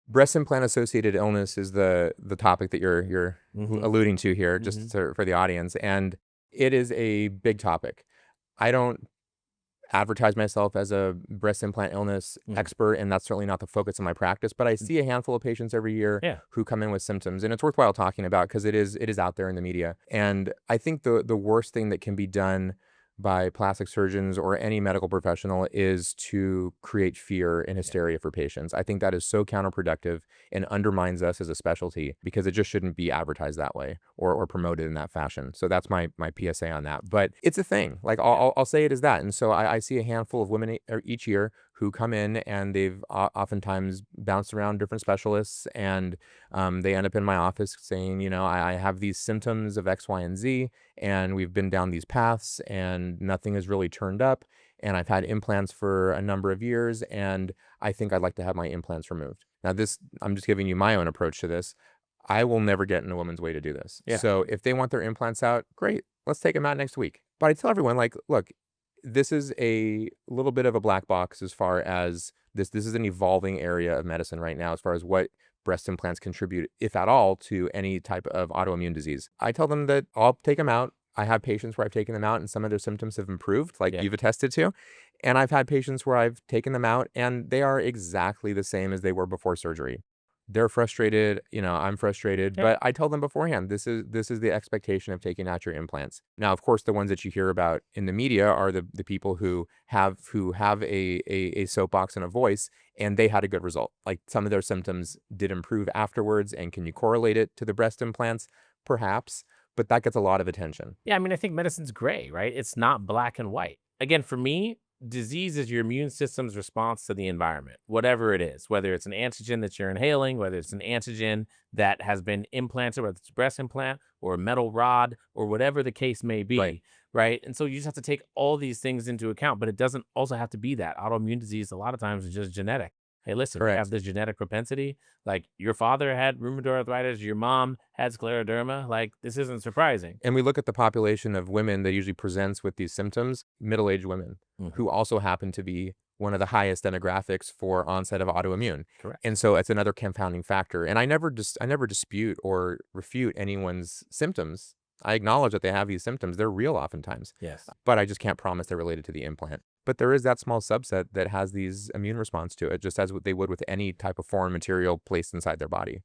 Breast implant associated illness is the topic that you're Mm-hmm. alluding to here, Mm-hmm. for the audience, and it is a big topic. I don't advertise myself as a breast implant illness Mm-hmm. expert, and that's certainly not the focus of my practice, but I see a handful of patients every year Yeah. who come in with symptoms, and it's worthwhile talking about because it is out there in the media. And I think the worst thing that can be done by plastic surgeons or any medical professional is to create fear and Yeah. hysteria for patients. I think that is so counterproductive and undermines us as a specialty because it just shouldn't be advertised that way or promoted in that fashion. So that's my PSA on that. But it's a thing. Like Yeah. I'll say it as that. And so I see a handful of women each year who come in and they've oftentimes bounced around different specialists, and they end up in my office saying, I have these symptoms of X, Y, and Z, and we've been down these paths and nothing has really turned up. And I've had implants for a number of years, and I think I'd like to have my implants removed. Now, I'm just giving you my own approach to this. I will never get in a woman's way to do this. Yeah. So if they want their implants out, great. Let's take them out next week. But I tell everyone, like, look, this is a little bit of a black box as far as this is an evolving area of medicine right now as far as what breast implants contribute, if at all, to any type of autoimmune disease. I tell them that I'll take them out. I have patients where I've taken them out and some of their symptoms have improved, like Yeah. you've attested to. And I've had patients where I've taken them out and they are exactly the same as they were before surgery. They're frustrated, I'm frustrated, Yeah. but I tell them beforehand, this is the expectation of taking out your implants. Now, of course, the ones that you hear about in the media are the people who have a soapbox and a voice, and they had a good result. Like some of their symptoms did improve afterwards, and can you correlate it to the breast implants? Perhaps, but that gets a lot of attention. Yeah, I mean, I think medicine's gray, right? It's not black and white. Again, for me, disease is your immune system's response to the environment, whatever it is, whether it's an antigen that you're inhaling, whether it's an antigen that has been implanted, whether it's a breast implant or a metal rod or whatever the case may Right. be, right? And so you just have to take all these things into account, but it doesn't also have to be that. Autoimmune disease, a lot of times, is just genetic. Hey, listen, you have Correct. this genetic propensity. Like your father had rheumatoid arthritis, your mom had scleroderma. Like this isn't surprising. And we look at the population of women that usually presents with these symptoms, middle-aged women, Mhm. who also happen to be one of the highest demographics for onset of autoimmune. Correct. And so it's another confounding factor. And I never dispute or refute anyone's symptoms. I acknowledge that they have these symptoms. They're real oftentimes, Yes. but I just can't promise they're related to the implant. But there is that small subset that has these immune response to it, just as what they would with any type of foreign material placed inside their body.